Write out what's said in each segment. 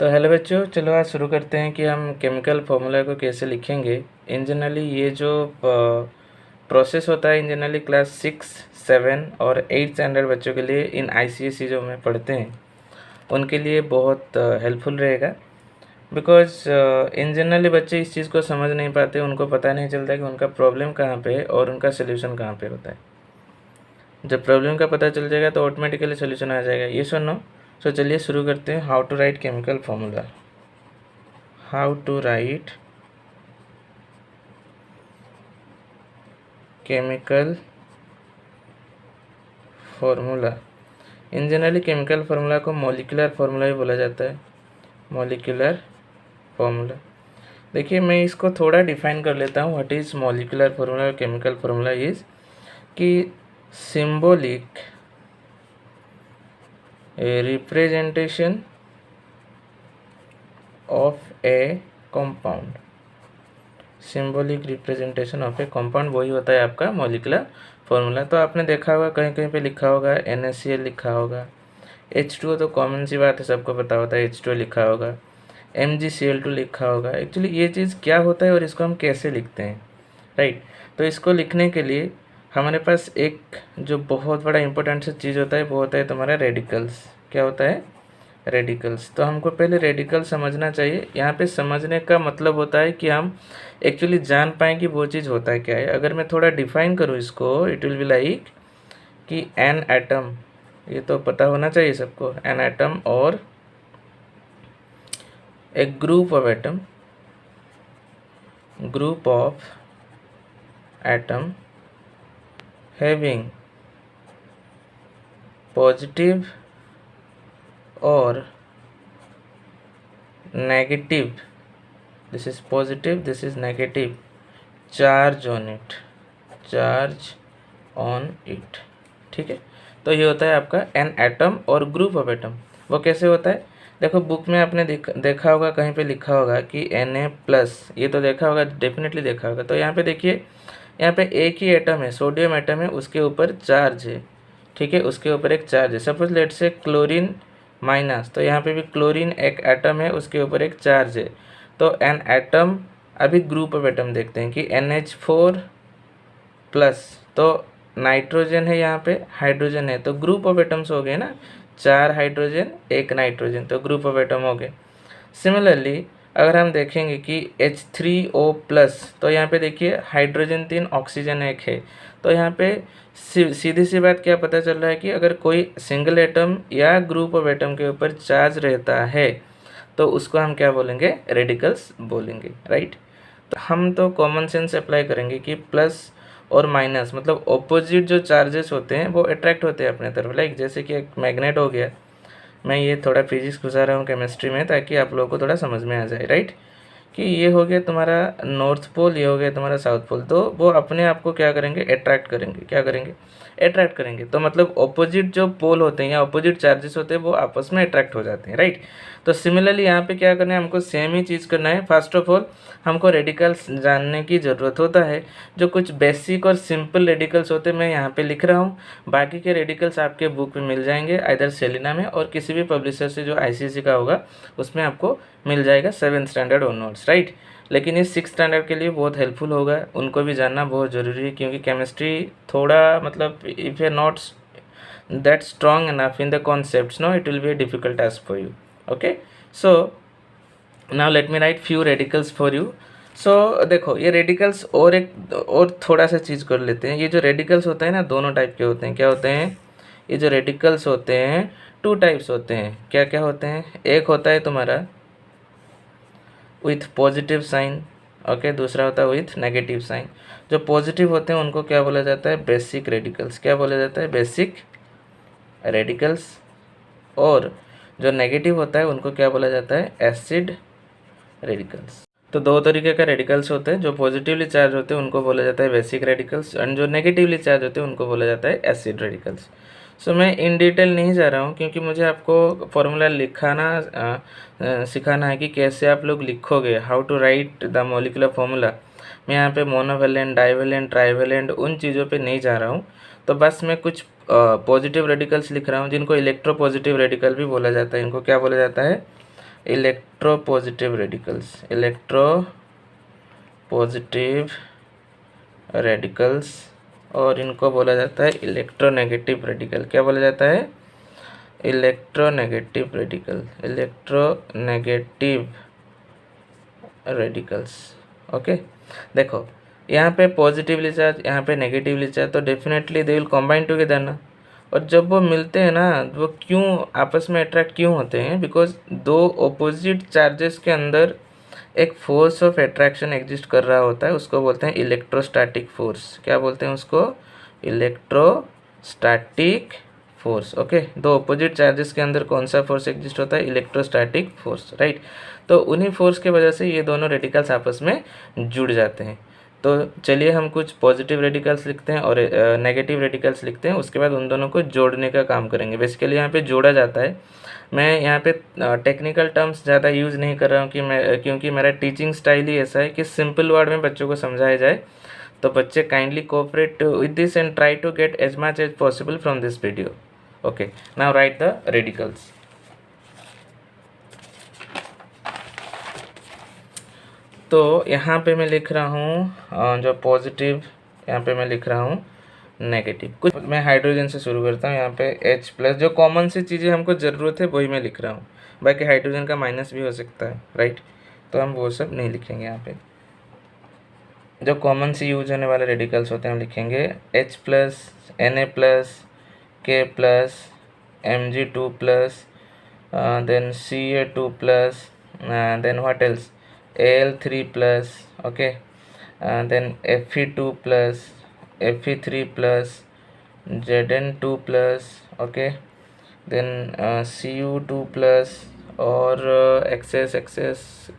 तो हेलो बच्चों, चलो आज शुरू करते हैं कि हम केमिकल फार्मूला को कैसे लिखेंगे। इन जनरली ये जो प्रोसेस होता है इन जनरली क्लास 6, 7 और 8 स्टैंडर्ड बच्चों के लिए इन आईसीएसई जो में पढ़ते हैं उनके लिए बहुत हेल्पफुल रहेगा। बिकॉज इन जनरली बच्चे इस चीज़ को समझ नहीं पाते, उनको पता नहीं चलता कि उनका प्रॉब्लम कहाँ पे है और उनका सोल्यूशन कहाँ पे होता है। जब प्रॉब्लम का पता चल जाएगा तो ऑटोमेटिकली सोल्यूशन आ जाएगा, ये सुनो। सो चलिए शुरू करते हैं। How to write chemical formula. How to write chemical formula. In generally chemical formula को मॉलिक्यूलर फार्मूला भी बोला जाता है, मॉलिक्यूलर फार्मूला। देखिए मैं इसको थोड़ा डिफाइन कर लेता हूँ। व्हाट इज़ मॉलिक्यूलर फार्मूला और केमिकल फार्मूला इज़ कि symbolic representation of A compound. Symbolic representation of A compound वही होता है आपका मॉलिक्यूलर फार्मूला। तो आपने देखा होगा कहीं कहीं पे लिखा होगा NaCl लिखा होगा, H2O तो कॉमन सी बात है, सबको पता होता है H2O लिखा होगा, MgCl2 लिखा होगा। एक्चुअली ये चीज़ क्या होता है और इसको हम कैसे लिखते हैं, राइट। तो इसको लिखने के लिए हमारे पास एक जो बहुत बड़ा इंपॉर्टेंट सा चीज़ होता है वो होता है तुम्हारा रेडिकल्स। क्या होता है? रेडिकल्स। तो हमको पहले रेडिकल समझना चाहिए। यहाँ पे समझने का मतलब होता है कि हम एक्चुअली जान पाएँ कि वो चीज़ होता है क्या है। अगर मैं थोड़ा डिफाइन करूँ इसको, इट विल बी लाइक कि एन एटम, ये तो पता होना चाहिए सबको, एन एटम और a group of atom, group of atom having positive और negative, this is positive, this is negative, charge on it, charge on it. ठीक है, तो ये होता है आपका एन एटम और ग्रुप ऑफ एटम। वो कैसे होता है? देखो बुक में आपने देखा होगा, कहीं पे लिखा होगा कि Na+, ये तो देखा होगा, डेफिनेटली देखा होगा। तो यहाँ पे देखिए, यहाँ पे एक ही एटम है, सोडियम एटम है, उसके ऊपर चार्ज है। ठीक है, उसके ऊपर एक चार्ज है। सपोज लेट से क्लोरीन माइनस, तो यहाँ पे भी क्लोरीन एक एटम है, उसके ऊपर एक चार्ज है। तो एन एटम, अभी ग्रुप ऑफ एटम देखते हैं कि NH4+, तो नाइट्रोजन है, यहाँ पे हाइड्रोजन है, तो ग्रुप ऑफ एटम्स हो गए ना, 4 हाइड्रोजन 1 नाइट्रोजन, तो ग्रुप ऑफ एटम हो गए। सिमिलरली अगर हम देखेंगे कि H3O+, तो यहाँ पे देखिए हाइड्रोजन 3 ऑक्सीजन 1 है। तो यहाँ पे सीधी सी बात क्या पता चल रहा है कि अगर कोई सिंगल एटम या ग्रुप ऑफ एटम के ऊपर चार्ज रहता है तो उसको हम क्या बोलेंगे? रेडिकल्स बोलेंगे, राइट। तो हम तो कॉमन सेंस अप्लाई करेंगे कि प्लस और माइनस मतलब ऑपोजिट जो चार्जेस होते हैं वो अट्रैक्ट होते हैं अपने तरफ। लाइक जैसे कि एक मैग्नेट हो गया, मैं ये थोड़ा फिजिक्स घुसा रहा हूँ केमिस्ट्री में ताकि आप लोगों को थोड़ा समझ में आ जाए, राइट। कि ये हो गया तुम्हारा नॉर्थ पोल, ये हो गया तुम्हारा साउथ पोल, तो वो अपने आप को क्या करेंगे? अट्रैक्ट करेंगे। क्या करेंगे? अट्रैक्ट करेंगे। तो मतलब ऑपोजिट जो पोल होते हैं या ऑपोजिट चार्जेस होते हैं वो आपस में अट्रैक्ट हो जाते हैं, राइट। तो सिमिलरली यहाँ पे क्या करना है? हमको सेम ही चीज़ करना है। फर्स्ट ऑफ ऑल हमको रेडिकल्स जानने की ज़रूरत होता है। जो कुछ बेसिक और सिंपल रेडिकल्स होते हैं मैं यहाँ पे लिख रहा हूँ, बाकी के रेडिकल्स आपके बुक में मिल जाएंगे, आइदर सेलिना में और किसी भी पब्लिशर से जो आईसीएसई का होगा उसमें आपको मिल जाएगा 7th स्टैंडर्ड ऑनवर्ड्स, राइट। लेकिन इस 6th स्टैंडर्ड के लिए बहुत हेल्पफुल होगा, उनको भी जानना बहुत ज़रूरी है, क्योंकि केमिस्ट्री थोड़ा मतलब if you not that strong enough in the concepts, no, it will be a difficult task for you. Okay, so now let me write few radicals for you. So देखो ये रेडिकल्स और एक और थोड़ा सा चीज़ कर लेते हैं। ये जो रेडिकल्स होते हैं ना, दोनों टाइप के होते हैं। क्या होते हैं? ये जो रेडिकल्स होते हैं 2 टाइप्स होते हैं। क्या क्या होते हैं? एक होता है तुम्हारा विथ पॉजिटिव साइन, ओके, दूसरा होता है विथ नेगेटिव साइन। जो पॉजिटिव होते हैं उनको क्या बोला जाता है? Basic radicals. क्या बोला जाता है? Basic radicals. और जो नेगेटिव होता है उनको क्या बोला जाता है? Acid radicals. तो 2 तरीके का रेडिकल्स होते हैं। जो पॉजिटिवली चार्ज होते हैं उनको बोला जाता है बेसिक रेडिकल्स, एंड जो नेगेटिवली चार्ज होते हैं उनको बोला जाता है एसिड रेडिकल्स। सो मैं इन डिटेल नहीं जा रहा हूँ, क्योंकि मुझे आपको फॉर्मूला सिखाना है कि कैसे आप लोग लिखोगे, how to write the molecular formula. मैं यहाँ पे मोनोवेलेंट, डाइवेलेंट, ट्राइवेलेंट उन चीज़ों पे नहीं जा रहा हूँ। तो बस मैं कुछ पॉजिटिव रेडिकल्स लिख रहा हूँ जिनको इलेक्ट्रो पॉजिटिव रेडिकल भी बोला जाता है। इनको क्या बोला जाता है? Electro positive radicals, electro positive radicals, और इनको बोला जाता है इलेक्ट्रोनेगेटिव रेडिकल। क्या बोला जाता है? Electronegative radical, electronegative radicals. Okay, देखो यहाँ पे पॉजिटिवली चार्ज, यहाँ पे नेगेटिवली चार्ज, तो definitely they will combine together ना। और जब वो मिलते हैं ना, वो क्यों आपस में अट्रैक्ट क्यों होते हैं? बिकॉज दो ऑपोजिट चार्जेस के अंदर एक फोर्स ऑफ अट्रैक्शन एग्जिस्ट कर रहा होता है, उसको बोलते हैं इलेक्ट्रोस्टैटिक फोर्स। क्या बोलते हैं उसको? Electrostatic force. ओके, दो ऑपोजिट चार्जेस के अंदर कौन सा फोर्स एग्जिस्ट होता है? Electrostatic force, right. तो उन्हीं फोर्स के वजह से ये दोनों रेडिकल्स आपस में जुड़ जाते हैं। तो चलिए हम कुछ पॉजिटिव रेडिकल्स लिखते हैं और नेगेटिव रेडिकल्स लिखते हैं, उसके बाद उन दोनों को जोड़ने का काम करेंगे। बेसिकली यहाँ पे जोड़ा जाता है। मैं यहाँ पे टेक्निकल टर्म्स ज़्यादा यूज़ नहीं कर रहा हूँ क्योंकि मेरा टीचिंग स्टाइल ही ऐसा है कि सिंपल वर्ड में बच्चों को समझाया जाए। तो बच्चे kindly cooperate with this and try to get as much as possible from this video. Okay, now write the radicals. तो यहाँ पे मैं लिख रहा हूँ जो पॉजिटिव, यहाँ पे मैं लिख रहा हूँ नेगेटिव। कुछ मैं हाइड्रोजन से शुरू करता हूँ। यहाँ पे H+, जो कॉमन सी चीज़ें हमको ज़रूरत है वही मैं लिख रहा हूँ। बाकी हाइड्रोजन का माइनस भी हो सकता है, राइट, तो हम वो सब नहीं लिखेंगे। यहाँ पे जो कॉमन सी यूज होने वाले रेडिकल्स होते हैं हम लिखेंगे H+, Na+, K+, Mg2+, then Ca2+, then what else? Al3+, okay, then Fe2+, Fe3+, Zn2+, okay, then Cu2+, और एक्सेस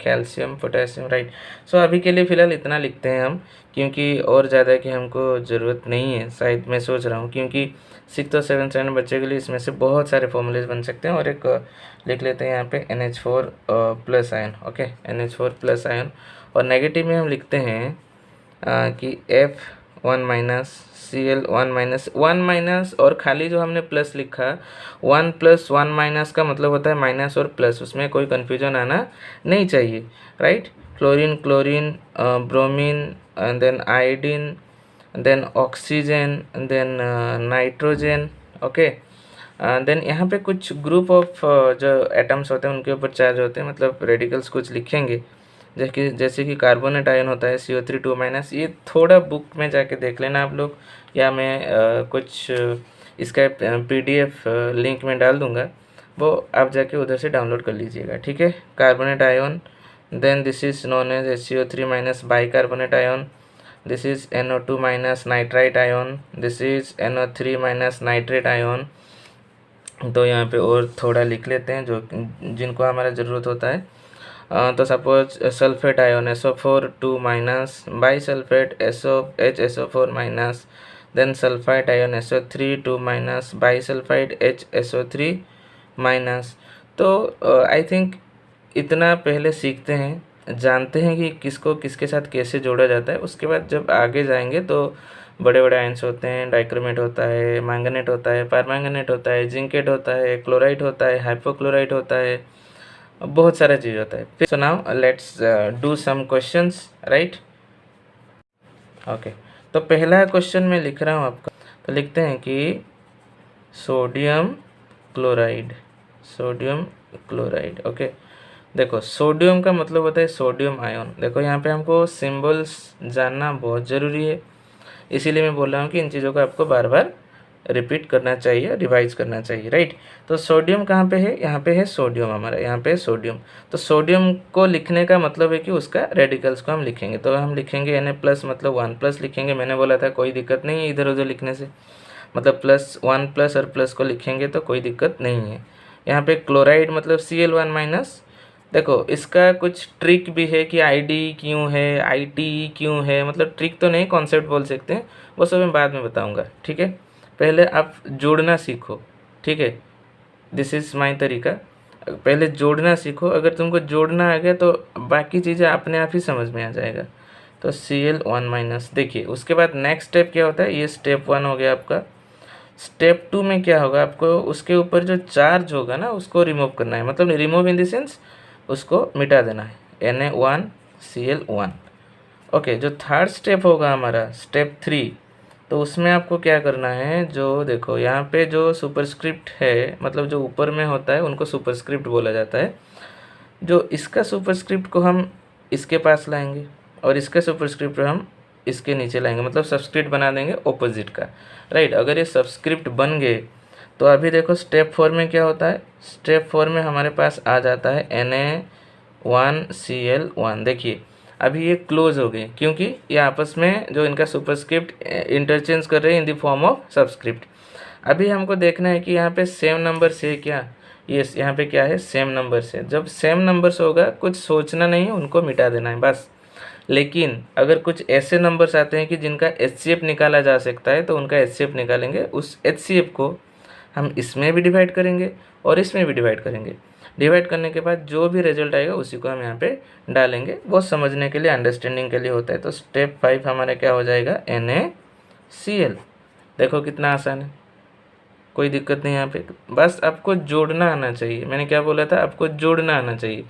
कैल्शियम पोटेशियम, राइट। सो अभी के लिए फ़िलहाल इतना लिखते हैं हम, क्योंकि और ज़्यादा की हमको ज़रूरत नहीं है शायद, मैं सोच रहा हूँ, क्योंकि 6 और 7 स्टैंडर्ड बच्चे के लिए इसमें से बहुत सारे फॉर्मूलेज बन सकते हैं। और एक लिख लेते हैं यहाँ पे NH4+ ion, okay, NH4+ ion. और नेगेटिव में हम लिखते हैं कि F1- Cl1-1- और खाली जो हमने प्लस लिखा 1+1- का मतलब होता है माइनस और प्लस, उसमें कोई कन्फ्यूजन आना नहीं चाहिए, right. Chlorine, chlorine, bromine, then iodine, then oxygen, then nitrogen, okay. Then यहाँ पे कुछ ग्रुप ऑफ जो एटम्स होते हैं उनके ऊपर चार्ज होते हैं, मतलब रेडिकल्स कुछ लिखेंगे, जैसे कि कार्बोनेट आयन होता है CO3 2-। ये थोड़ा बुक में जाके देख लेना आप लोग, या मैं कुछ इसका PDF लिंक में डाल दूंगा, वो आप जाके उधर से डाउनलोड कर लीजिएगा, ठीक है। Carbonate ion, then this is known as HCO3- bicarbonate ion, this is NO2- nitrite ion, this is NO3- nitrate ion. तो यहाँ पे और थोड़ा लिख लेते हैं जो जिनको हमारा ज़रूरत होता है। तो suppose sulphate ion SO4 2-, bisulphate HSO4-, then sulphide ion SO3 2-, bisulphide HSO3-। तो आई थिंक इतना पहले सीखते हैं, जानते हैं कि किसको किसके साथ कैसे जोड़ा जाता है। उसके बाद जब आगे जाएंगे तो बड़े बड़े आयन्स होते हैं, डाइक्रोमेट होता है, मैंगनेट होता है, परमैंगनेट होता है, जिंकेट होता है, क्लोराइड होता है, हाइपोक्लोराइड होता है, बहुत सारा चीज़ होता है। So now let's do some questions, right. Okay, तो पहला क्वेश्चन मैं लिख रहा हूँ आपका, तो लिखते हैं कि sodium chloride, sodium chloride, okay. देखो सोडियम का मतलब होता है सोडियम आयन। देखो यहाँ पे हमको सिंबल्स जानना बहुत ज़रूरी है, इसीलिए मैं बोल रहा हूँ कि इन चीज़ों को आपको बार बार रिपीट करना चाहिए, रिवाइज करना चाहिए, राइट। तो सोडियम कहाँ पे है? यहाँ पे है सोडियम, हमारा यहाँ पे है सोडियम। तो सोडियम को लिखने का मतलब है कि उसका रेडिकल्स को हम लिखेंगे, तो हम लिखेंगे Na+, मतलब 1+ लिखेंगे। मैंने बोला था कोई दिक्कत नहीं है इधर उधर लिखने से, मतलब +1+ और प्लस को लिखेंगे तो कोई दिक्कत नहीं है। यहाँ पे क्लोराइड मतलब Cl1-। देखो इसका कुछ ट्रिक भी है कि ID क्यों है, IT क्यों है, मतलब ट्रिक तो नहीं, कॉन्सेप्ट बोल सकते हैं, वो सब मैं बाद में बताऊंगा, ठीक है। पहले आप जोड़ना सीखो, ठीक है, दिस इज़ माई तरीका। पहले जोड़ना सीखो, अगर तुमको जोड़ना आ गया तो बाकी चीज़ें अपने आप ही समझ में आ जाएगा। तो Cl1-। देखिए उसके बाद नेक्स्ट स्टेप क्या होता है, ये स्टेप 1 हो गया आपका। स्टेप 2 में क्या होगा, आपको उसके ऊपर जो चार्ज होगा ना उसको रिमूव करना है, मतलब रिमूव इन द सेंस उसको मिटा देना है Na1Cl1। ओके, जो थर्ड स्टेप होगा हमारा स्टेप 3, तो उसमें आपको क्या करना है, जो देखो यहाँ पे जो सुपरस्क्रिप्ट है, मतलब जो ऊपर में होता है उनको सुपरस्क्रिप्ट बोला जाता है। जो इसका सुपरस्क्रिप्ट को हम इसके पास लाएंगे और इसका सुपरस्क्रिप्ट हम इसके नीचे लाएंगे, मतलब सबस्क्रिप्ट बना देंगे ऑपोजिट का, राइट। अगर ये सबस्क्रिप्ट बन गए तो अभी देखो स्टेप 4 में क्या होता है, स्टेप 4 में हमारे पास आ जाता है Na1Cl1। देखिए अभी ये क्लोज हो गए क्योंकि ये आपस में जो इनका सुपरस्क्रिप्ट इंटरचेंज कर रहे हैं in the form of subscript. अभी हमको देखना है कि यहाँ पे सेम नंबर से क्या, ये यहाँ पे क्या है, सेम नंबर से। जब सेम नंबर से होगा कुछ सोचना नहीं है, उनको मिटा देना है बस। लेकिन अगर कुछ ऐसे नंबर्स आते हैं कि जिनका HCF निकाला जा सकता है तो उनका HCF निकालेंगे। उस HCF को हम इसमें भी डिवाइड करेंगे और इसमें भी डिवाइड करेंगे। डिवाइड करने के बाद जो भी रिजल्ट आएगा उसी को हम यहाँ पे डालेंगे। बहुत समझने के लिए, अंडरस्टैंडिंग के लिए होता है। तो स्टेप 5 हमारा क्या हो जाएगा, NaCl। देखो कितना आसान है, कोई दिक्कत नहीं यहाँ पे। बस आपको जोड़ना आना चाहिए। मैंने क्या बोला था, आपको जोड़ना आना चाहिए।